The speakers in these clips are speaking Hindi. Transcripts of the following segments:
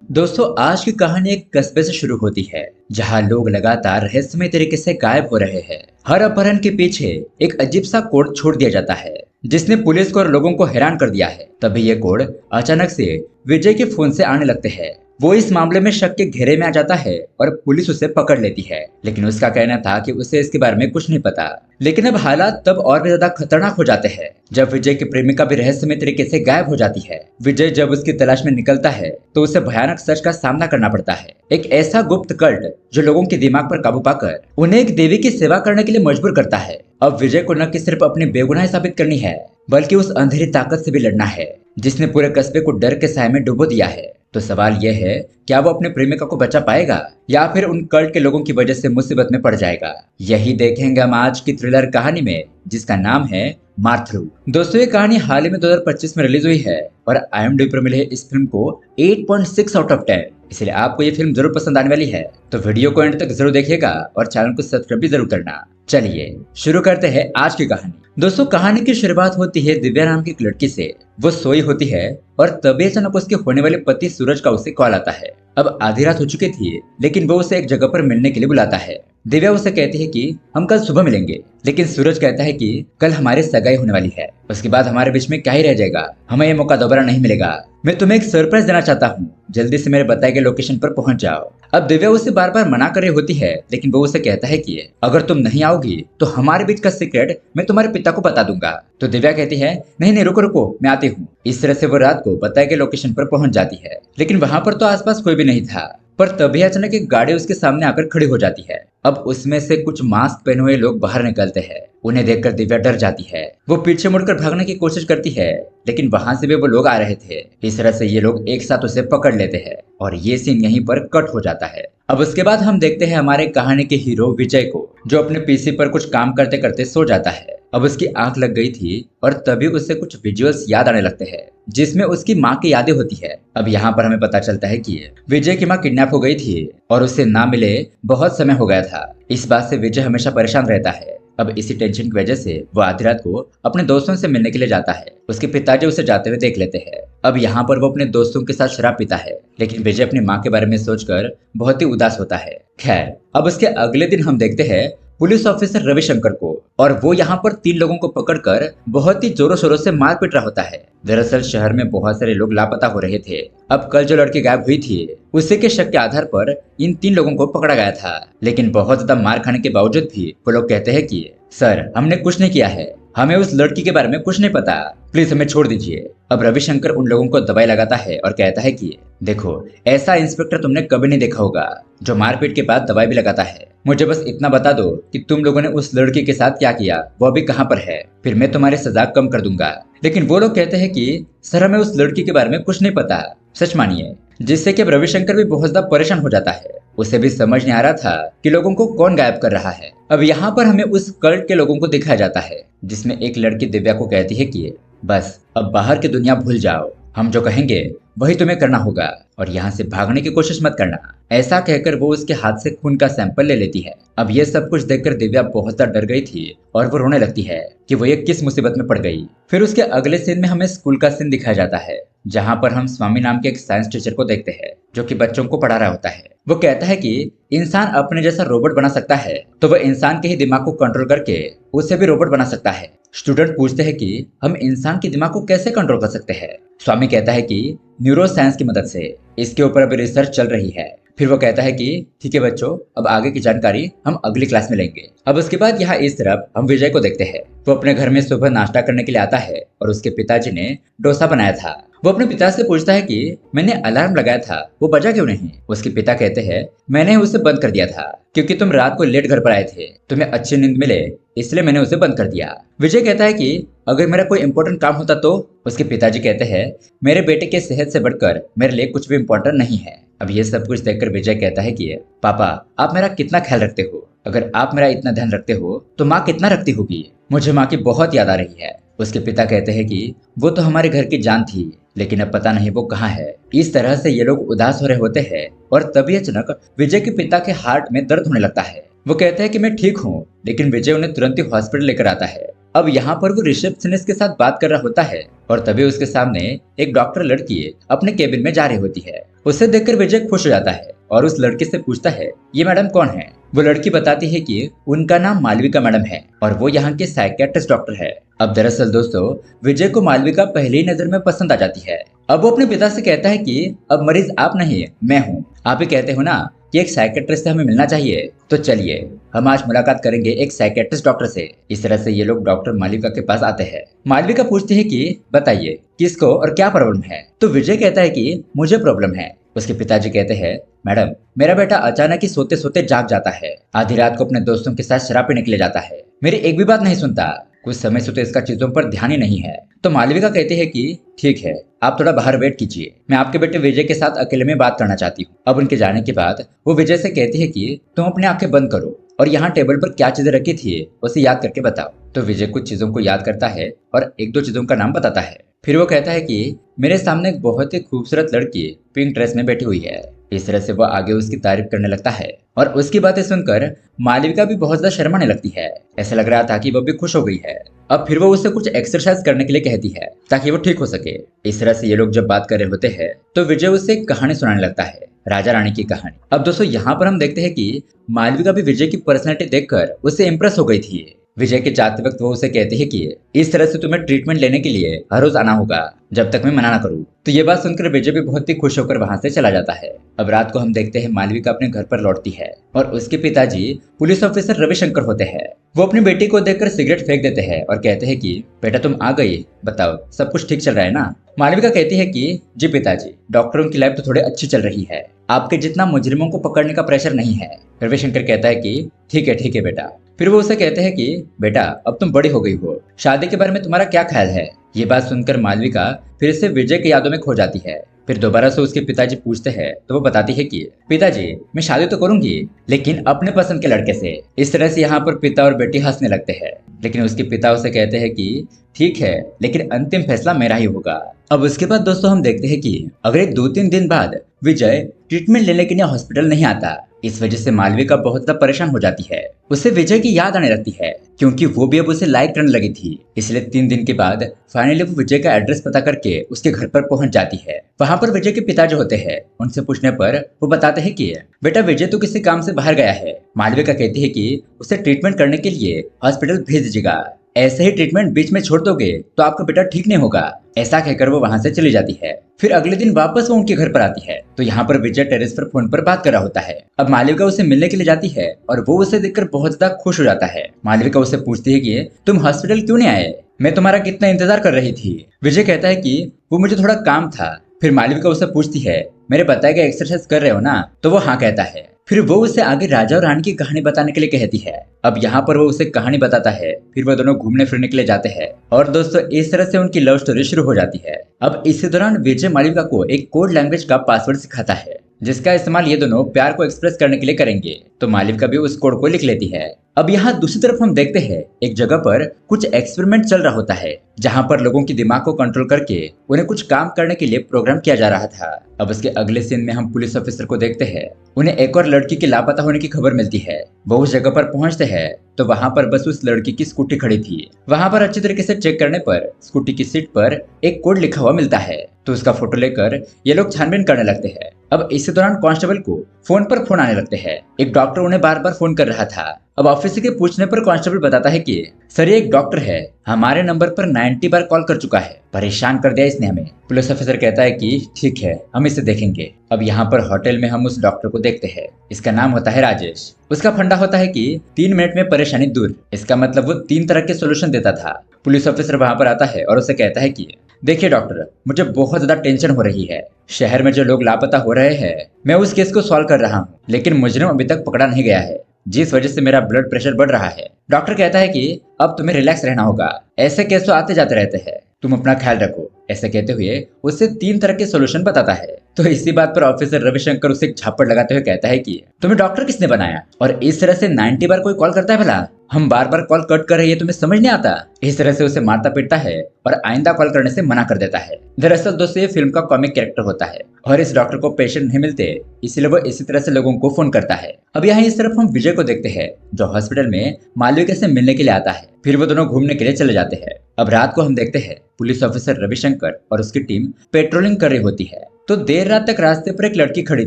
दोस्तों, आज की कहानी एक कस्बे से शुरू होती है जहां लोग लगातार रहस्यमय तरीके से गायब हो रहे हैं। हर अपहरण के पीछे एक अजीब सा कोड छोड़ दिया जाता है जिसने पुलिस को और लोगों को हैरान कर दिया है। तभी ये कोड अचानक से विजय के फोन से आने लगते हैं। वो इस मामले में शक के घेरे में आ जाता है और पुलिस उसे पकड़ लेती है, लेकिन उसका कहना था कि उसे इसके बारे में कुछ नहीं पता। लेकिन अब हालात तब और भी ज्यादा खतरनाक हो जाते हैं जब विजय की प्रेमिका भी रहस्यमय तरीके से गायब हो जाती है। विजय जब उसकी तलाश में निकलता है तो उसे भयानक सच का सामना करना पड़ता है। एक ऐसा गुप्त कल्ट जो लोगों के दिमाग पर काबू पाकर उन्हें एक देवी की सेवा करने के लिए मजबूर करता है। अब विजय को न कि सिर्फ अपनी बेगुनाही साबित करनी है, बल्कि उस अंधेरी ताकत से भी लड़ना है जिसने पूरे कस्बे को डर के साए में डुबो दिया है। तो सवाल यह है, क्या वो अपने प्रेमिका को बचा पाएगा या फिर उन कल्ट के लोगों की वजह से मुसीबत में पड़ जाएगा? यही देखेंगे हम आज की थ्रिलर कहानी में, जिसका नाम है मार्थरू। दोस्तों, ये कहानी हाल ही में 2025 में रिलीज हुई है और IMDb पर मिले इस फिल्म को 8.6 आउट ऑफ 10। इसलिए आपको ये फिल्म जरूर पसंद आने वाली है, तो वीडियो को एंड तक जरूर देखिएगा और चैनल को सब्सक्राइब भी जरूर करना। चलिए शुरू करते हैं आज की कहानी। दोस्तों, कहानी की शुरुआत होती है दिव्या नाम की एक लड़की से। वो सोई होती है और तभी अचानक उसके होने वाले पति सूरज का उसे कॉल आता है। अब आधी रात हो चुकी थी, लेकिन वो उसे एक जगह पर मिलने के लिए बुलाता है। दिव्या उसे कहती है कि हम कल सुबह मिलेंगे, लेकिन सूरज कहता है कि कल हमारी सगाई होने वाली है, उसके बाद हमारे बीच में क्या ही रह जाएगा, हमें ये मौका दोबारा नहीं मिलेगा। मैं तुम्हें एक सरप्राइज देना चाहता हूँ, जल्दी से मेरे बताए गए लोकेशन पर पहुंच जाओ। अब दिव्या उसे बार बार मना कर रही होती है, लेकिन वो उसे कहता है कि अगर तुम नहीं आओगी तो हमारे बीच का सीक्रेट मैं तुम्हारे पिता को बता दूंगा। तो दिव्या कहती है, नहीं नहीं, रुको रुको, मैं आती हूँ। इस तरह से वो रात को बताए गए लोकेशन पर पहुंच जाती है, लेकिन वहां पर तो आसपास कोई भी नहीं था। पर तभी अचानक एक गाड़ी उसके सामने आकर खड़ी हो जाती है। अब उसमें से कुछ मास्क पहने हुए लोग बाहर निकलते हैं। उन्हें देखकर दिव्या डर जाती है। वो पीछे मुड़कर भागने की कोशिश करती है, लेकिन वहां से भी वो लोग आ रहे थे। इस तरह से ये लोग एक साथ उसे पकड़ लेते हैं और ये सीन यहीं पर कट हो जाता है। अब उसके बाद हम देखते हैं हमारे कहानी के हीरो विजय को, जो अपने पीसी पर कुछ काम करते करते सो जाता है। अब उसकी आंख लग गई थी और तभी उससे कुछ विजुअल्स याद आने लगते हैं, जिसमें उसकी माँ की यादें होती है। अब यहाँ पर हमें पता चलता है कि विजय की माँ किडनैप हो गई थी और उससे ना मिले बहुत समय हो गया था। इस बात से विजय हमेशा परेशान रहता है। अब इसी टेंशन की वजह से वो आधी रात को अपने दोस्तों से मिलने के लिए जाता है। उसके पिताजी उसे जाते हुए देख लेते हैं। अब यहाँ पर वो अपने दोस्तों के साथ शराब पीता है, लेकिन विजय अपनी माँ के बारे में सोचकर बहुत ही उदास होता है। खैर, अब उसके अगले दिन हम देखते हैं पुलिस ऑफिसर रविशंकर को, और वो यहाँ पर 3 लोगों को पकड़कर बहुत ही जोरों शोरों से मार पीट रहा होता है। दरअसल शहर में बहुत सारे लोग लापता हो रहे थे। अब कल जो लड़की गायब हुई थी, उसी के शक के आधार पर इन 3 लोगों को पकड़ा गया था। लेकिन बहुत ज्यादा मार खाने के बावजूद भी वो लोग कहते हैं कि सर, हमने कुछ नहीं किया है, हमें उस लड़की के बारे में कुछ नहीं पता, प्लीज हमें छोड़ दीजिए। अब रविशंकर उन लोगों को दवाई लगाता है और कहता है कि देखो, ऐसा इंस्पेक्टर तुमने कभी नहीं देखा होगा जो मारपीट के बाद दवाई भी लगाता है। मुझे बस इतना बता दो कि तुम लोगों ने उस लड़की के साथ क्या किया, वो अभी कहाँ पर है, फिर मैं तुम्हारी सजा कम कर दूंगा। लेकिन वो लोग कहते हैं कि सर, हमें उस लड़की के बारे में कुछ नहीं पता, सच मानिए। जिससे कि अब रविशंकर भी बहुत ज्यादा परेशान हो जाता है। उसे भी समझ नहीं आ रहा था कि लोगों को कौन गायब कर रहा है। अब यहाँ पर हमें उस कल्ट के लोगों को दिखाया जाता है, जिसमें एक लड़की दिव्या को कहती है कि बस अब बाहर की दुनिया भूल जाओ, हम जो कहेंगे वही तुम्हें करना होगा और यहाँ से भागने की कोशिश मत करना। ऐसा कहकर वो उसके हाथ से खून का सैंपल ले लेती है। अब ये सब कुछ देखकर दिव्या बहुत ज्यादा डर गई थी और वो रोने लगती है कि वो ये किस मुसीबत में पड़ गई। फिर उसके अगले सीन में हमें स्कूल का सीन दिखाया जाता है, जहाँ पर हम स्वामी नाम के एक साइंस टीचर को देखते हैं, जो कि बच्चों को पढ़ा रहा होता है। वो कहता है कि इंसान अपने जैसा रोबोट बना सकता है, तो वह इंसान के ही दिमाग को कंट्रोल करके उसे भी रोबोट बना सकता है। स्टूडेंट पूछते हैं कि हम इंसान के दिमाग को कैसे कंट्रोल कर सकते हैं। स्वामी कहता है कि न्यूरो साइंस की मदद से। इसके ऊपर अभी रिसर्च चल रही है। फिर वो कहता है कि ठीक है बच्चों, अब आगे की जानकारी हम अगली क्लास में लेंगे। अब उसके बाद यहाँ इस तरफ हम विजय को देखते हैं। वो अपने घर में सुबह नाश्ता करने के लिए आता है और उसके पिताजी ने डोसा बनाया था। वो अपने पिता से पूछता है कि मैंने अलार्म लगाया था, वो बजा क्यों नहीं। उसके पिता कहते हैं, मैंने उसे बंद कर दिया था क्योंकि तुम रात को लेट घर पर आए थे, तुम्हें अच्छी नींद मिले, इसलिए मैंने उसे बंद कर दिया। विजय कहता है कि अगर मेरा कोई इंपॉर्टेंट काम होता तो। उसके पिताजी कहते हैं, मेरे बेटे के सेहत से बढ़कर मेरे लिए कुछ भी इंपॉर्टेंट नहीं है। अब ये सब कुछ देखकर विजय कहता है कि पापा, आप मेरा कितना ख्याल रखते हो, अगर आप मेरा इतना ध्यान रखते हो तो माँ कितना रखती होगी, मुझे माँ की बहुत याद आ रही है। उसके पिता कहते हैं कि वो तो हमारे घर की जान थी, लेकिन अब पता नहीं वो कहाँ है। इस तरह से ये लोग उदास हो रहे होते हैं और तभी अचानक विजय के पिता के हार्ट में दर्द होने लगता है। वो कहते हैं कि मैं ठीक हूँ, लेकिन विजय उन्हें तुरंत ही हॉस्पिटल लेकर आता है। अब यहाँ पर वो रिसेप्शनिस्ट के साथ बात कर रहा होता है और तभी उसके सामने एक डॉक्टर लड़की अपने केबिन में जा रही होती है। उसे देखकर विजय खुश हो जाता है और उस लड़की से पूछता है, ये मैडम कौन है? वो लड़की बताती है कि उनका नाम मालविका मैडम है और वो यहाँ के साइकियाट्रिस्ट डॉक्टर है। अब दरअसल दोस्तों, विजय को मालविका पहली ही नजर में पसंद आ जाती है। अब वो अपने पिता से कहता है कि अब मरीज आप नहीं मैं हूँ। आप ही कहते हो ना कि एक साइकियाट्रिस्ट से हमें मिलना चाहिए, तो चलिए हम आज मुलाकात करेंगे एक साइकियाट्रिस्ट डॉक्टर से। इस तरह से ये लोग डॉक्टर मालविका के पास आते हैं। मालविका पूछती है कि बताइए किसको और क्या प्रॉब्लम है? तो विजय कहता है कि मुझे प्रॉब्लम है। उसके पिताजी कहते हैं, मैडम मेरा बेटा अचानक ही सोते सोते जाग जाता है, आधी रात को अपने दोस्तों के साथ शराब पीने के लिए जाता है, मेरी एक भी बात नहीं सुनता, कुछ समय से तो इसका चीजों पर ध्यान ही नहीं है। तो मालविका कहती है कि ठीक है, आप थोड़ा बाहर वेट कीजिए, मैं आपके बेटे विजय के साथ अकेले में बात करना चाहती हूँ। अब उनके जाने के बाद वो विजय से कहती है कि तुम अपनी आंखें बंद करो और यहाँ टेबल पर क्या चीजें रखी थी उसे याद करके बताओ। तो विजय कुछ चीजों को याद करता है और एक दो चीजों का नाम बताता है। फिर वो कहता है कि मेरे सामने एक बहुत ही खूबसूरत लड़की पिंक ड्रेस में बैठी हुई है। इस तरह से वो आगे उसकी तारीफ करने लगता है और उसकी बातें सुनकर मालविका भी बहुत ज्यादा शर्माने लगती है। ऐसा लग रहा था कि वो भी खुश हो गई है। अब फिर वो उससे कुछ एक्सरसाइज करने के लिए कहती है ताकि वो ठीक हो सके। इस तरह से ये लोग जब बात कर रहे होते हैं तो विजय उससे एक कहानी सुनाने लगता है, राजा रानी की कहानी। अब दोस्तों यहाँ पर हम देखते हैं कि मालविका भी विजय की पर्सनैलिटी देखकर उससे इम्प्रेस हो गई थी। विजय के जाते वक्त वो उसे कहती है कि इस तरह से तुम्हें ट्रीटमेंट लेने के लिए हर रोज आना होगा जब तक मैं मना ना करूं। तो ये बात सुनकर विजय भी बहुत ही खुश होकर वहां से चला जाता है। अब रात को हम देखते हैं मालविका अपने घर पर लौटती है और उसके पिताजी पुलिस ऑफिसर रविशंकर होते हैं। वो अपनी बेटी को देखकर सिगरेट फेंक देते हैं और कहते हैं कि बेटा तुम आ गई, बताओ सब कुछ ठीक चल रहा है ना? मालविका कहती है कि जी पिताजी, डॉक्टरों की लाइफ तो थोड़ी अच्छी चल रही है, आपके जितना मुजरिमों को पकड़ने का प्रेशर नहीं है। रविशंकर कहता है कि ठीक है बेटा। फिर वो उसे कहते हैं कि बेटा अब तुम बड़ी हो गई हो, शादी के बारे में तुम्हारा क्या ख्याल है? ये बात सुनकर मालविका फिर से विजय की यादों में खो जाती है। फिर दोबारा से उसके पिताजी पूछते हैं तो वो बताती है कि पिताजी मैं शादी तो करूंगी लेकिन अपने पसंद के लड़के से। इस तरह से यहाँ पर पिता और बेटी हंसने लगते हैं, लेकिन उसके पिता उसे कहते हैं कि ठीक है लेकिन अंतिम फैसला मेरा ही होगा। अब उसके बाद दोस्तों हम देखते हैं कि अगले 2-3 दिन बाद विजय ट्रीटमेंट लेने के लिए हॉस्पिटल नहीं आता। इस वजह से मालविका बहुत ज्यादा परेशान हो जाती है। उसे विजय की याद आने लगती है क्योंकि वो भी अब उसे लाइक करने लगी थी। इसलिए 3 दिन के बाद फाइनली वो विजय का एड्रेस पता करके उसके घर पर पहुंच जाती है। वहां पर विजय के पिता जो होते हैं उनसे पूछने पर वो बताते हैं कि बेटा विजय तो किसी काम से बाहर गया है। मालविका कहती है कि उसे ट्रीटमेंट करने के लिए हॉस्पिटल भेज दीजिएगा, ऐसे ही ट्रीटमेंट बीच में छोड़ दोगे तो आपका बेटा ठीक नहीं होगा। ऐसा कहकर वो वहां से चली जाती है। फिर अगले दिन वापस वो उनके घर पर आती है तो यहाँ पर विजय टेरेस पर फोन पर बात कर रहा होता है। अब मालविका उसे मिलने के लिए जाती है और वो उसे देखकर बहुत ज्यादा खुश हो जाता है। मालविका उसे पूछती है कि तुम हॉस्पिटल क्यों नहीं आए, मैं तुम्हारा कितना इंतजार कर रही थी। विजय कहता है कि वो मुझे थोड़ा काम था। फिर मालविका उसे पूछती है मेरे बताए गए एक्सरसाइज कर रहे हो ना? तो वो हाँ कहता है। फिर वो उसे आगे राजा और रानी की कहानी बताने के लिए कहती है। अब यहाँ पर वो उसे कहानी बताता है। फिर वो दोनों घूमने फिरने के लिए जाते हैं और दोस्तों इस तरह से उनकी लव स्टोरी शुरू हो जाती है। अब इसी दौरान विजय मालविका को एक कोड लैंग्वेज का पासवर्ड सिखाता है जिसका इस्तेमाल ये दोनों प्यार को एक्सप्रेस करने के लिए करेंगे। तो मालविका भी उस कोड को लिख लेती है। अब यहाँ दूसरी तरफ हम देखते हैं एक जगह पर कुछ एक्सपेरिमेंट चल रहा होता है जहाँ पर लोगों की दिमाग को कंट्रोल करके उन्हें कुछ काम करने के लिए प्रोग्राम किया जा रहा था। अब उसके अगले सीन में हम पुलिस ऑफिसर को देखते हैं। उन्हें एक और लड़की के लापता होने की खबर मिलती है। वो उस जगह पर पहुंचते हैं तो वहां पर बस उस लड़की की स्कूटी खड़ी थी। वहां पर अच्छी तरीके से चेक करने पर स्कूटी की सीट पर एक कोड लिखा हुआ मिलता है तो उसका फोटो लेकर ये लोग छानबीन करने लगते हैं। अब इसी दौरान कांस्टेबल को फोन पर फोन आने लगते हैं। एक डॉक्टर उन्हें बार बार फोन कर रहा था। अब ऑफिसर के पूछने पर कांस्टेबल बताता है कि सर ये एक डॉक्टर है, हमारे नंबर पर 90 बार कॉल कर चुका है, परेशान कर दिया इसने हमें। पुलिस ऑफिसर कहता है कि ठीक है हम इसे देखेंगे। अब यहाँ पर होटल में हम उस डॉक्टर को देखते हैं। इसका नाम होता है राजेश। उसका फंडा होता है कि 3 मिनट में परेशानी दूर। इसका मतलब वो 3 तरह के सोल्यूशन देता था। पुलिस ऑफिसर वहां पर आता है और उसे कहता है कि देखिए डॉक्टर, मुझे बहुत ज्यादा टेंशन हो रही है। शहर में जो लोग लापता हो रहे हैं मैं उस केस को सॉल्व कर रहा हूँ लेकिन मुजरिम अभी तक पकड़ा नहीं गया है, जिस वजह से मेरा ब्लड प्रेशर बढ़ रहा है। डॉक्टर कहता है कि अब तुम्हें रिलैक्स रहना होगा, ऐसे केस तो आते जाते रहते हैं, तुम अपना ख्याल रखो। ऐसे कहते हुए उससे 3 तरह के सोल्यूशन बताता है। तो इसी बात पर ऑफिसर रविशंकर उसे एक झापड़ लगाते हुए कहता है कि तुम्हें डॉक्टर किसने बनाया, और इस तरह से 90 बार कोई कॉल करता है भला? हम बार बार कॉल कट कर रही है, तुम्हें समझ नहीं आता? इस तरह से उसे मारता पीटता है और आइंदा कॉल करने से मना कर देता है। दरअसल दोस्तों ये फिल्म का कॉमिक कैरेक्टर होता है और इस डॉक्टर को पेशेंट नहीं मिलते, इसलिए वो इसी तरह से लोगों को फोन करता है। अब यहाँ इस तरफ हम विजय को देखते हैं जो हॉस्पिटल में मालविका से मिलने के लिए आता है। फिर वो दोनों घूमने के लिए चले जाते हैं। अब रात को हम देखते हैं पुलिस ऑफिसर रविशंकर और उसकी टीम पेट्रोलिंग कर रही होती है। तो देर रात तक रास्ते पर एक लड़की खड़ी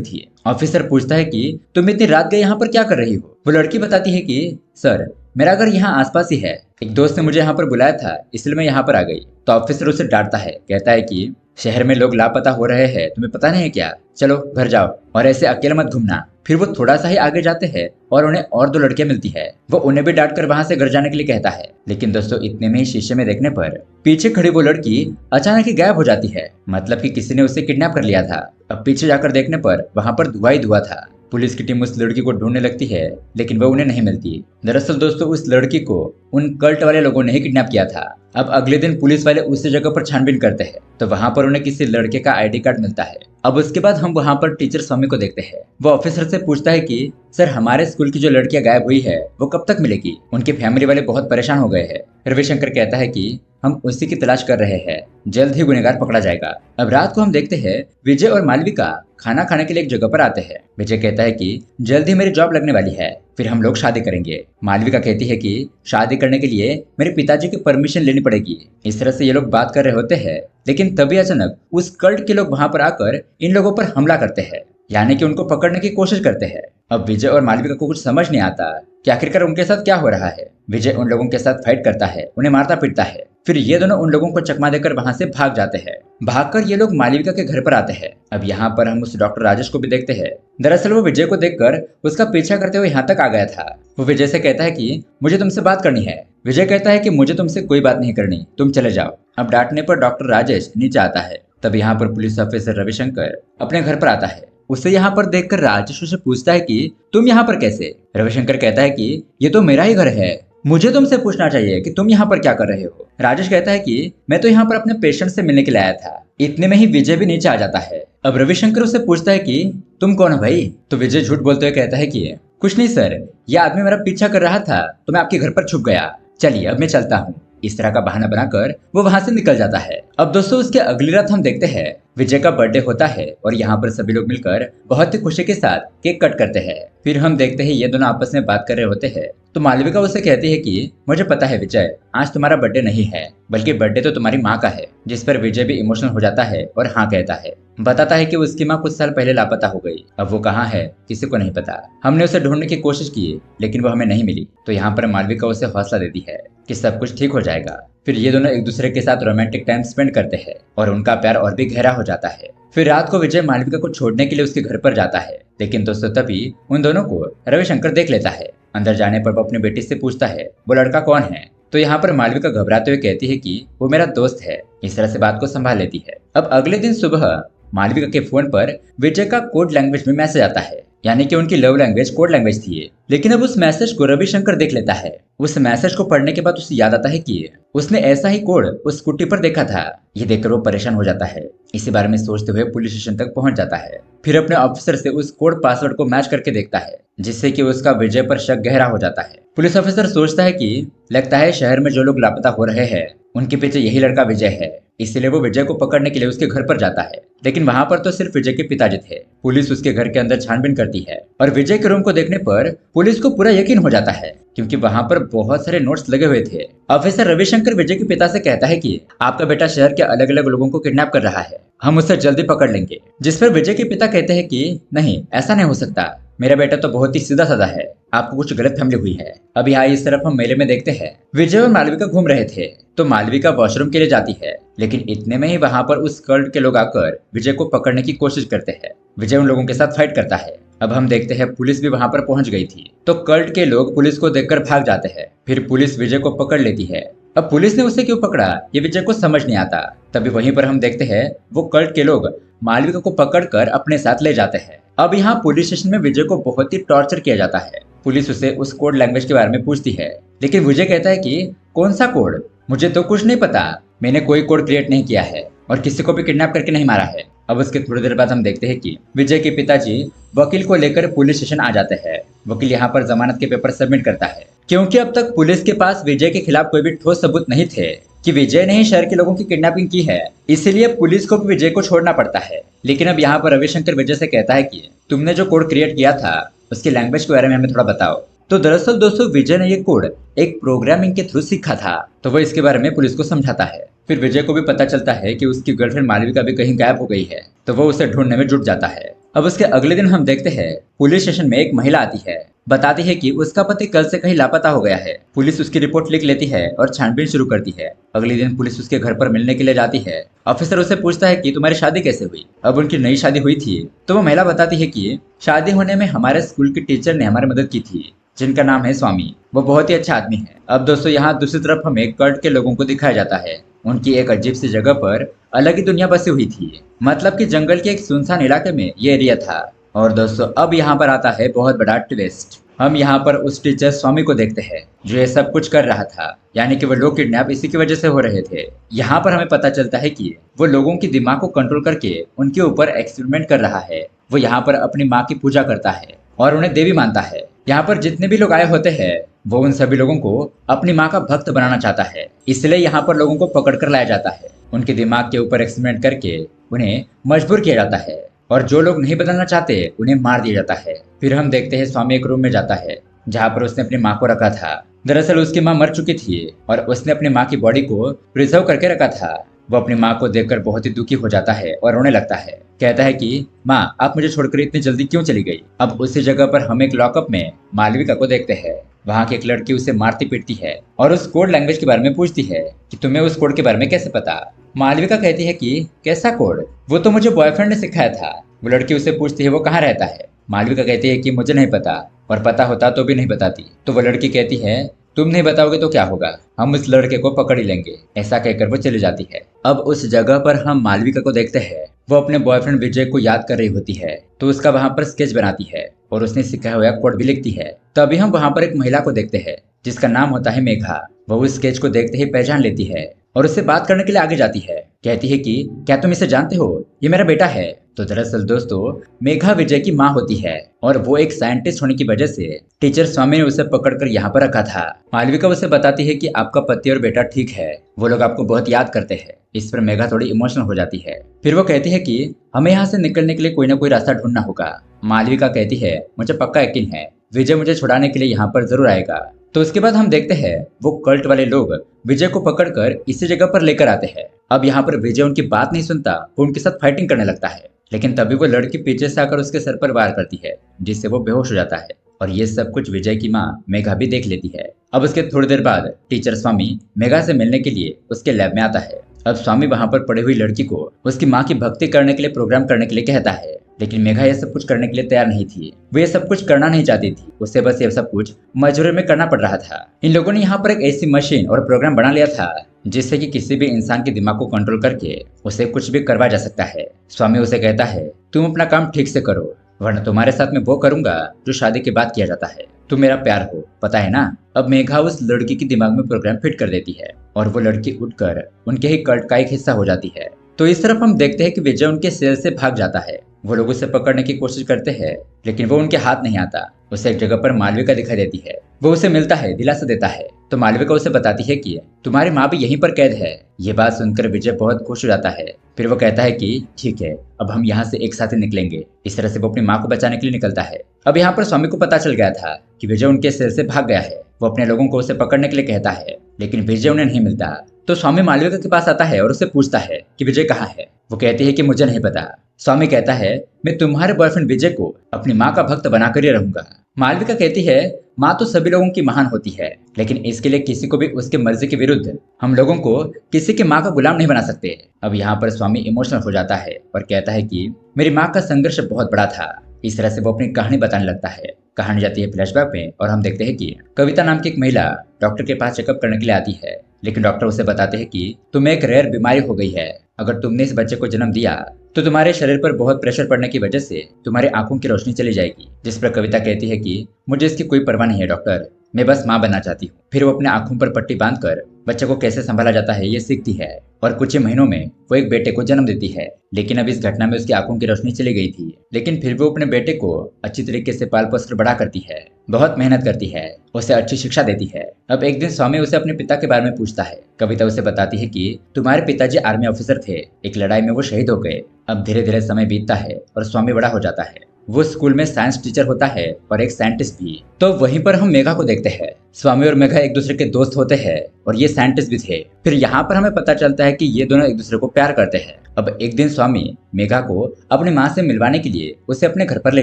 थी। ऑफिसर पूछता है कि तुम इतनी रात गए यहाँ पर क्या कर रही हो? वो लड़की बताती है कि सर मेरा घर यहाँ आसपास ही है, एक दोस्त ने मुझे यहाँ पर बुलाया था इसलिए मैं यहाँ पर आ गई। तो ऑफिसर उसे डांटता है, कहता है कि शहर में लोग लापता हो रहे हैं, तुम्हें पता नहीं है क्या? चलो घर जाओ और ऐसे अकेले मत घूमना। फिर वो थोड़ा सा ही आगे जाते हैं और उन्हें और दो लड़कियां मिलती है। वो उन्हें भी डांट कर वहां से घर जाने के लिए कहता है, लेकिन दोस्तों इतने में ही शीशे में देखने पर पीछे खड़ी वो लड़की अचानक ही गायब हो जाती है। मतलब कि किसी ने उसे किडनैप कर लिया था। अब पीछे जाकर देखने पर वहां पर धुआं ही धुआं था। पुलिस की टीम उस लड़की को ढूंढने लगती है लेकिन वह उन्हें नहीं मिलती। दरअसल दोस्तों उस लड़की को उन कल्ट वाले लोगों ने ही किडनैप किया था। अब अगले दिन पुलिस वाले उसी जगह पर छानबीन करते हैं तो वहां पर उन्हें किसी लड़के का आईडी कार्ड मिलता है। अब उसके बाद हम वहां पर टीचर स्वामी को देखते हैं। वो ऑफिसर से पूछता है कि सर हमारे स्कूल की जो लड़कियां गायब हुई है वो कब तक मिलेगी? उनकी फैमिली वाले बहुत परेशान हो गए हैं। रविशंकर कहता है कि हम उसी की तलाश कर रहे हैं, जल्द ही गुनहगार पकड़ा जाएगा। अब रात को हम देखते हैं विजय और मालविका खाना खाने के लिए एक जगह पर आते हैं। विजय कहता है कि जल्द ही मेरी जॉब लगने वाली है, फिर हम लोग शादी करेंगे। मालविका कहती है कि शादी करने के लिए मेरे पिताजी की परमिशन लेनी पड़ेगी। इस तरह से ये लोग बात कर रहे होते हैं लेकिन तभी अचानक उस कल्ट के लोग वहां पर आकर इन लोगों पर हमला करते हैं, यानी कि उनको पकड़ने की कोशिश करते हैं। अब विजय और मालविका को कुछ समझ नहीं आता कि आखिरकार उनके साथ क्या हो रहा है। विजय उन लोगों के साथ फाइट करता है, उन्हें मारता पीटता है। फिर ये दोनों उन लोगों को चकमा देकर वहां से भाग जाते हैं। भागकर ये लोग मालविका के घर पर आते हैं। अब यहाँ पर हम उस डॉक्टर राजेश को भी देखते हैं। दरअसल वो विजय को देखकर उसका पीछा करते हुए यहाँ तक आ गया था। वो विजय से कहता है कि मुझे तुमसे बात करनी है। विजय कहता है कि मुझे तुमसे कोई बात नहीं करनी, तुम चले जाओ। अब डांटने पर डॉक्टर राजेश नीचे आता है। तब यहाँ पर पुलिस ऑफिसर रविशंकर अपने घर पर आता है। उसे यहाँ पर देखकर राजेश उसे पूछता है कि तुम यहाँ पर कैसे? रविशंकर कहता है कि ये तो मेरा ही घर है, मुझे तुमसे पूछना चाहिए कि तुम यहाँ पर क्या कर रहे हो। राजेश कहता है कि मैं तो यहाँ पर अपने पेशेंट से मिलने के लिए आया था। इतने में ही विजय भी नीचे आ जाता है। अब रविशंकर उसे पूछता है कि तुम कौन हो भाई? तो विजय झूठ बोलते हुए कहता है कि कुछ नहीं सर, यह आदमी मेरा पीछा कर रहा था तो मैं आपके घर पर छुप गया, चलिए अब मैं चलता हूँ। इस तरह का बहाना बनाकर वो वहां से निकल जाता है। अब दोस्तों उसके अगली रात हम देखते हैं विजय का बर्थडे होता है और यहाँ पर सभी लोग मिलकर बहुत ही खुशी के साथ केक कट करते हैं। फिर हम देखते हैं ये दोनों आपस में बात कर रहे होते हैं तो मालविका उसे कहती है कि मुझे पता है विजय, आज तुम्हारा बर्थडे नहीं है बल्कि बर्थडे तो तुम्हारी माँ का है। जिस पर विजय भी इमोशनल हो जाता है और हाँ कहता है। बताता है कि उसकी माँ कुछ साल पहले लापता हो गई, अब वो कहाँ है किसी को नहीं पता। हमने उसे ढूंढने की कोशिश की लेकिन वो हमें नहीं मिली। तो यहाँ पर मालविका उसे हौसला देती है कि सब कुछ ठीक हो जाएगा। फिर ये दोनों एक दूसरे के साथ रोमांटिक टाइम स्पेंड करते हैं और उनका प्यार और भी गहरा हो जाता है। फिर रात को विजय मालविका को छोड़ने के लिए उसके घर पर जाता है लेकिन दोस्तों तभी उन दोनों को रविशंकर देख लेता है। अंदर जाने पर वो अपनी बेटी से पूछता है वो लड़का कौन है। तो यहाँ पर मालविका घबराते हुए कहती है कि वो मेरा दोस्त है। इस तरह से बात को संभाल लेती है। अब अगले दिन सुबह मालविका के फोन पर विजय का कोड लैंग्वेज में मैसेज आता है, यानी कि उनकी लव लैंग्वेज कोड लैंग्वेज थी। लेकिन अब उस मैसेज को रविशंकर देख लेता है। उस मैसेज को पढ़ने के बाद उसे याद आता है कि उसने ऐसा ही कोड उस स्कूटी पर देखा था। ये देखकर वो परेशान हो जाता है। इसी बारे में सोचते हुए पुलिस स्टेशन तक पहुंच जाता है। फिर अपने ऑफिसर से उस कोड पासवर्ड को मैच करके देखता है जिससे कि उसका विजय पर शक गहरा हो जाता है। पुलिस ऑफिसर सोचता है कि लगता है शहर में जो लोग लापता हो रहे हैं उनके पीछे यही लड़का विजय है, इसलिए वो विजय को पकड़ने के लिए उसके घर पर जाता है। लेकिन वहां पर तो सिर्फ विजय के पिताजी थे। पुलिस उसके घर के अंदर छानबीन करती है और विजय के रूम को देखने पर पुलिस को पूरा यकीन हो जाता है क्योंकि वहां पर बहुत सारे नोट्स लगे हुए थे। ऑफिसर रविशंकर विजय के पिता से कहता है कि आपका बेटा शहर के अलग अलग लोगों को किडनैप कर रहा है, हम उसे जल्दी पकड़ लेंगे। जिस पर विजय के पिता कहते हैं कि नहीं ऐसा नहीं हो सकता, मेरा बेटा तो बहुत ही सीधा साधा है, आपको कुछ गलत फहमी हुई है। अब यहाँ इस तरफ हम मेले में देखते हैं विजय और मालविका घूम रहे थे तो मालविका वॉशरूम के लिए जाती है लेकिन इतने में ही वहां पर उस कल्ट के लोग आकर विजय को पकड़ने की कोशिश करते हैं। विजय उन लोगों के साथ फाइट करता है। अब हम देखते हैं पुलिस भी वहां पर पहुंच गई थी तो कल्ट के लोग पुलिस को देखकर भाग जाते हैं। फिर पुलिस विजय को पकड़ लेती है। अब पुलिस ने उसे क्यों पकड़ा ये विजय को समझ नहीं आता। तभी वहीं पर हम देखते हैं वो कल्ट के लोग मालविका को पकड़कर अपने साथ ले जाते हैं। अब यहाँ पुलिस स्टेशन में विजय को बहुत ही टॉर्चर किया जाता है। पुलिस उसे उस कोड लैंग्वेज के बारे में पूछती है लेकिन विजय कहता है कि कौन सा कोड, मुझे तो कुछ नहीं पता, मैंने कोई कोड क्रिएट नहीं किया है और किसी को भी किडनैप करके नहीं मारा है। अब उसके थोड़ी देर बाद हम देखते हैं कि विजय के पिताजी वकील को लेकर पुलिस स्टेशन आ जाते हैं। वकील यहाँ पर जमानत के पेपर सबमिट करता है। क्योंकि अब तक पुलिस के पास विजय के खिलाफ कोई भी ठोस सबूत नहीं थे कि विजय ने ही शहर के लोगों की किडनैपिंग की है, इसलिए पुलिस को भी विजय को छोड़ना पड़ता है। लेकिन अब यहाँ पर रविशंकर विजय से कहता है कि तुमने जो कोड क्रिएट किया था उसकी लैंग्वेज के बारे में हमें थोड़ा बताओ। तो दरअसल दोस्तों विजय ने ये कोड एक प्रोग्रामिंग के थ्रू सीखा था, तो वो इसके बारे में पुलिस को समझाता है। फिर विजय को भी पता चलता है कि उसकी गर्लफ्रेंड मालविका भी कहीं गायब हो गई है, तो वो उसे ढूंढने में जुट जाता है। अब उसके अगले दिन हम देखते हैं पुलिस स्टेशन में एक महिला आती है, बताती है कि उसका पति कल से कहीं लापता हो गया है। पुलिस उसकी रिपोर्ट लिख लेती है और छानबीन शुरू करती है। अगले दिन पुलिस उसके घर पर मिलने के लिए जाती है। ऑफिसर उससे पूछता है कि तुम्हारी शादी कैसे हुई। अब उनकी नई शादी हुई थी, तो वो महिला बताती है कि शादी होने में हमारे स्कूल की टीचर ने हमारी मदद की थी, जिनका नाम है स्वामी। वो बहुत ही अच्छा आदमी है। अब दोस्तों यहाँ दूसरी तरफ हमें कल्ट के लोगों को दिखाया जाता है। उनकी एक अजीब सी जगह पर अलग ही दुनिया बसी हुई थी, मतलब कि जंगल के एक सुनसान इलाके में ये एरिया था। और दोस्तों अब यहाँ पर आता है बहुत बड़ा ट्विस्ट। हम यहाँ पर उस टीचर स्वामी को देखते हैं जो ये सब कुछ कर रहा था, यानी कि वो लोग किडनैप इसी की वजह से हो रहे थे। यहाँ पर हमें पता चलता है कि वो लोगों की दिमाग को कंट्रोल करके उनके ऊपर एक्सपेरिमेंट कर रहा है। वो यहाँ पर अपनी माँ की पूजा करता है और उन्हें देवी मानता है। यहाँ पर जितने भी लोग आए होते हैं वो उन सभी लोगों को अपनी माँ का भक्त बनाना चाहता है, इसलिए यहाँ पर लोगों को पकड़ कर लाया जाता है। उनके दिमाग के ऊपर एक्सपेरिमेंट करके उन्हें मजबूर किया जाता है और जो लोग नहीं बदलना चाहते उन्हें मार दिया जाता है। फिर हम देखते हैं स्वामी एक रूम में जाता है जहाँ पर उसने अपनी माँ को रखा था। दरअसल उसकी माँ मर चुकी थी और उसने अपनी माँ की बॉडी को प्रिजर्व करके रखा था। वो अपनी माँ को देखकर बहुत ही दुखी हो जाता है और रोने लगता है। कहता है कि माँ आप मुझे छोड़कर इतनी जल्दी क्यों चली गई। अब उसी जगह पर हम एक लॉकअप में मालविका को देखते हैं। वहाँ की एक लड़की उसे मारती पीटती है और उस कोड लैंग्वेज के बारे में पूछती है कि तुम्हें उस कोड के बारे में कैसे पता। मालविका कहती है कि कैसा कोड, वो तो मुझे बॉयफ्रेंड ने सिखाया था। वो लड़की उसे पूछती है वो कहाँ रहता है। मालविका कहती है कि मुझे नहीं पता, और पता होता तो भी नहीं बताती। तो वो लड़की कहती है तुम नहीं बताओगे तो क्या होगा, हम उस लड़के को पकड़ ही लेंगे। ऐसा कहकर वो चली जाती है। अब उस जगह पर हम मालविका को देखते हैं। वो अपने बॉयफ्रेंड विजय को याद कर रही होती है, तो उसका वहां पर स्केच बनाती है और उसने सिखाया हुआ कोड भी लिखती है। तभी हम वहां पर एक महिला को देखते हैं जिसका नाम होता है मेघा। वो उस स्केच को देखते ही पहचान लेती है और उससे बात करने के लिए आगे जाती है। कहती है कि क्या तुम इसे जानते हो, ये मेरा बेटा है। तो दरअसल दोस्तों मेघा विजय की माँ होती है और वो एक साइंटिस्ट होने की वजह से टीचर स्वामी ने उसे पकड़कर यहाँ पर रखा था। मालविका उसे बताती है कि आपका पति और बेटा ठीक है, वो लोग आपको बहुत याद करते हैं। इस पर मेघा थोड़ी इमोशनल हो जाती है। फिर वो कहती है कि हमें यहाँ से निकलने के लिए कोई ना कोई रास्ता ढूंढना होगा। मालविका कहती है मुझे पक्का यकीन है विजय मुझे छुड़ाने के लिए यहाँ पर जरूर आएगा। तो उसके बाद हम देखते हैं वो कल्ट वाले लोग विजय को पकड़कर इसी जगह पर लेकर आते हैं। अब यहाँ पर विजय उनकी बात नहीं सुनता, वो उनके साथ फाइटिंग करने लगता है। लेकिन तभी वो लड़की पीछे से आकर उसके सर पर वार करती है, जिससे वो बेहोश हो जाता है। और ये सब कुछ विजय की माँ मेघा भी देख लेती है। अब उसके थोड़ी देर बाद टीचर स्वामी मेघा से मिलने के लिए उसके लैब में आता है। अब स्वामी वहां पर पड़ी हुई लड़की को उसकी माँ की भक्ति करने के लिए प्रोग्राम करने के लिए कहता है, लेकिन मेघा ये सब कुछ करने के लिए तैयार नहीं थी। वो ये सब कुछ करना नहीं चाहती थी, उसे बस ये सब कुछ मजबूरी में करना पड़ रहा था। इन लोगों ने यहाँ पर एक ऐसी मशीन और प्रोग्राम बना लिया था जिससे कि किसी भी इंसान के दिमाग को कंट्रोल करके उसे कुछ भी करवा जा सकता है। स्वामी उसे कहता है तुम अपना काम ठीक से करो, वरना तुम्हारे साथ में वो करूंगा जो शादी के बाद किया जाता है। तुम मेरा प्यार हो, पता है ना। अब मेघा उस लड़की के दिमाग में प्रोग्राम फिट कर देती है और वो लड़की उठकर उनके ही कल्ट का एक हिस्सा हो जाती है। तो इस तरफ हम देखते हैं कि विजय उनके सेल से भाग जाता है। वो लोग उसे पकड़ने की कोशिश करते हैं, लेकिन वो उनके हाथ नहीं आता। उसे एक जगह पर मालविका दिखाई देती है। वो उसे मिलता है, दिलासा देता है। तो मालविका उसे बताती है कि तुम्हारी माँ भी यहीं पर कैद है। ये बात सुनकर विजय बहुत खुश हो जाता है। फिर वो कहता है कि ठीक है, अब हम यहाँ से एक साथ ही निकलेंगे। इस तरह से वो अपनी माँ को बचाने के लिए निकलता है। अब यहाँ पर स्वामी को पता चल गया था कि विजय उनके सेल से भाग गया है। वो अपने लोगों को उसे पकड़ने के लिए कहता है, लेकिन विजय उन्हें नहीं मिलता। तो स्वामी मालविका के पास आता है और उससे पूछता है कि विजय कहाँ है। वो कहती है कि मुझे नहीं पता। स्वामी कहता है मैं तुम्हारे बॉयफ्रेंड विजय को अपनी माँ का भक्त बनाकर ही रहूंगा। मालविका कहती है माँ तो सभी लोगों की महान होती है, लेकिन इसके लिए किसी को भी उसके मर्जी के विरुद्ध हम लोगों को किसी की माँ का गुलाम नहीं बना सकते। अब यहाँ पर स्वामी इमोशनल हो जाता है और कहता है कि मेरी माँ का संघर्ष बहुत बड़ा था। इस तरह से वो अपनी कहानी बताने लगता है। कहानी जाती है फ्लैशबैक में और हम देखते हैं कि कविता नाम की एक महिला डॉक्टर के पास चेकअप करने के लिए आती है, लेकिन डॉक्टर उसे बताते हैं कि तुम्हें एक रेयर बीमारी हो गई है। अगर तुमने इस बच्चे को जन्म दिया तो तुम्हारे शरीर पर बहुत प्रेशर पड़ने की वजह से तुम्हारी आंखों की रोशनी चली जाएगी। जिस पर कविता कहती है कि मुझे इसकी कोई परवाह नहीं है डॉक्टर, मैं बस माँ बनना चाहती हूँ। फिर वो अपने आंखों पर पट्टी बांधकर बच्चे को कैसे संभाला जाता है ये सीखती है और कुछ ही महीनों में वो एक बेटे को जन्म देती है। लेकिन अब इस घटना में उसकी आंखों की रोशनी चली गई थी, लेकिन फिर वो अपने बेटे को अच्छी तरीके से पाल पोस कर बड़ा करती है, बहुत मेहनत करती है, उसे अच्छी शिक्षा देती है। अब एक दिन स्वामी उसे अपने पिता के बारे में पूछता है। कविता उसे बताती है कि तुम्हारे पिताजी आर्मी ऑफिसर थे, एक लड़ाई में वो शहीद हो गए। अब धीरे धीरे समय बीतता है और स्वामी बड़ा हो जाता है। वो स्कूल में साइंस टीचर होता है और एक साइंटिस्ट भी। तो वहीं पर हम मेघा को देखते हैं। स्वामी और मेघा एक दूसरे के दोस्त होते हैं और ये साइंटिस्ट भी थे। फिर यहाँ पर हमें पता चलता है कि ये दोनों एक दूसरे को प्यार करते हैं। अब एक दिन स्वामी मेघा को अपनी माँ से मिलवाने के लिए उसे अपने घर पर ले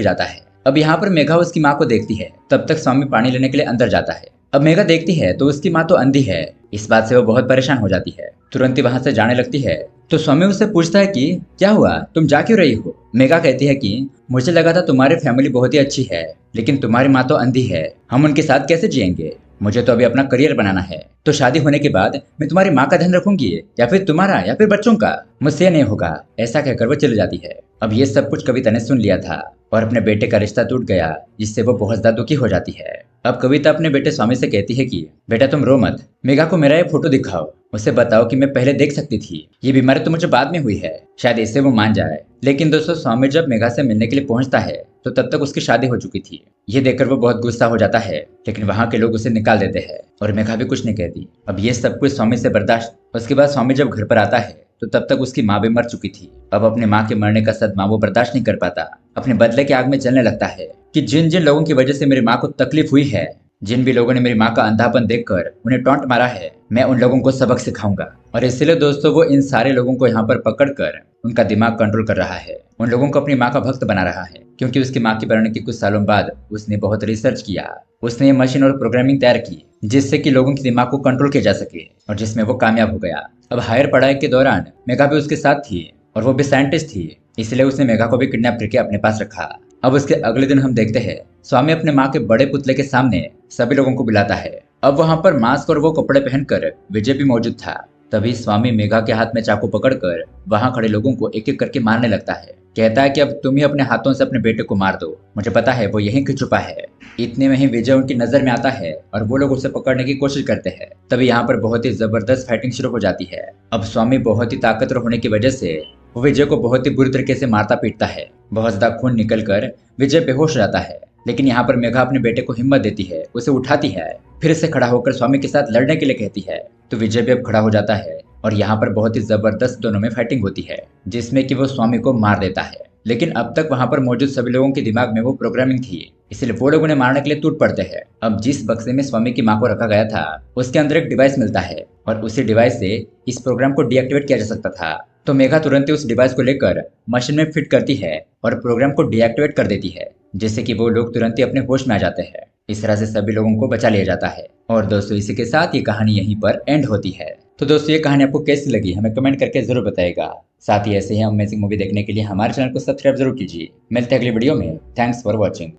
जाता है। अब यहाँ पर मेघा उसकी माँ को देखती है, तब तक स्वामी पानी लेने के लिए अंदर जाता है। अब मेघा देखती है तो उसकी माँ तो अंधी है। इस बात से वो बहुत परेशान हो जाती है, तुरंत ही वहां से जाने लगती है। तो स्वामी उससे पूछता है कि क्या हुआ, तुम जा क्यों रही हो। मेघा कहती है कि मुझे लगा था तुम्हारी फैमिली बहुत ही अच्छी है, लेकिन तुम्हारी माँ तो अंधी है, हम उनके साथ कैसे जिएंगे। मुझे तो अभी अपना करियर बनाना है, तो शादी होने के बाद मैं तुम्हारी माँ का ध्यान रखूंगी या फिर तुम्हारा या फिर बच्चों का, मुझसे नहीं होगा। ऐसा कहकर वो चली जाती है। अब ये सब कुछ कविता ने सुन लिया था और अपने बेटे का रिश्ता टूट गया, जिससे वो बहुत ज्यादा दुखी हो जाती है। अब कविता अपने बेटे स्वामी से कहती है कि बेटा तुम रो मत, मेघा को मेरा ये फोटो दिखाओ, उसे बताओ कि मैं पहले देख सकती थी, ये बीमारी तो मुझे बाद में हुई है, शायद इससे वो मान जाए। लेकिन दोस्तों स्वामी जब मेघा से मिलने के लिए पहुंचता है तो तब तक उसकी शादी हो चुकी थी। ये देखकर वो बहुत गुस्सा हो जाता है, लेकिन वहां के लोग उसे निकाल देते हैं और मेघा भी कुछ नहीं कहती। अब ये सब कुछ स्वामी से बर्दाश्त। उसके बाद स्वामी जब घर पर आता है तो तब तक उसकी माँ भी मर चुकी थी। अब अपने माँ के मरने का सदमा वो बर्दाश्त नहीं कर पाता, अपने बदले की आग में जलने लगता है कि जिन जिन लोगों की वजह से मेरी माँ को तकलीफ हुई है, जिन भी लोगों ने मेरी माँ का अंधापन देखकर उन्हें टॉन्ट मारा है, मैं उन लोगों को सबक सिखाऊंगा। और इसलिए दोस्तों वो इन सारे लोगों को यहाँ पर पकड़कर उनका दिमाग कंट्रोल कर रहा है, उन लोगों को अपनी माँ का भक्त बना रहा है। क्योंकि उसकी माँ के मरने के कुछ सालों बाद उसने बहुत रिसर्च किया, उसने ये मशीन और प्रोग्रामिंग तैयार की जिससे कि लोगों के दिमाग को कंट्रोल किया जा सके, और जिसमें वो कामयाब हो गया। अब हायर पढ़ाई के दौरान मेघा भी उसके साथ थी और वो भी साइंटिस्ट थी, इसलिए उसने मेघा को भी किडनैप करके अपने पास रखा। अब उसके अगले दिन हम देखते हैं स्वामी अपने माँ के बड़े पुतले के सामने सभी लोगों को बुलाता है। अब वहां पर मास्क और वो कपड़े पहनकर विजय भी मौजूद था। तभी स्वामी मेघा के हाथ में चाकू पकड़कर वहां खड़े लोगों को एक एक करके मारने लगता है। कहता है कि अब तुम ही अपने हाथों से अपने बेटे को मार दो, मुझे पता है वो यहीं छुपा है। इतने में ही विजय उनकी नजर में आता है और वो लोग उसे पकड़ने की कोशिश करते हैं। तभी यहाँ पर बहुत ही जबरदस्त फाइटिंग शुरू हो जाती है। अब स्वामी बहुत ही ताकतवर होने की वजह से वो विजय को बहुत ही बुरी तरीके से मारता पीटता है। बहुत ज्यादा खून निकलकर विजय बेहोश हो जाता है। लेकिन यहाँ पर मेघा अपने बेटे को हिम्मत देती है, उसे उठाती है, फिर से खड़ा होकर स्वामी के साथ लड़ने के लिए कहती है। तो विजय भी अब खड़ा हो जाता है और यहाँ पर बहुत ही जबरदस्त दोनों में फाइटिंग होती है, जिसमें कि वो स्वामी को मार देता है। लेकिन अब तक वहां पर मौजूद सभी लोगों के दिमाग में वो प्रोग्रामिंग थी, इसलिए वो लोग उन्हें मारने के लिए टूट पड़ते हैं। अब जिस बक्से में स्वामी की माँ को रखा गया था उसके अंदर एक डिवाइस मिलता है और उसी डिवाइस से इस प्रोग्राम को डीएक्टिवेट किया जा सकता था। तो मेघा तुरंत ही उस डिवाइस को लेकर मशीन में फिट करती है और प्रोग्राम को डीएक्टिवेट कर देती है, जिससे कि वो लोग तुरंत ही अपने होश में आ जाते हैं। इस तरह से सभी लोगों को बचा लिया जाता है। और दोस्तों इसी के साथ ये कहानी यहीं पर एंड होती है। तो दोस्तों ये कहानी आपको कैसी लगी हमें कमेंट करके जरूर बताइएगा। साथ ही ऐसे ही अमेजिंग मूवी देखने के लिए हमारे चैनल को सब्सक्राइब जरूर कीजिए। मिलते हैं अगली वीडियो में। Thanks for watching.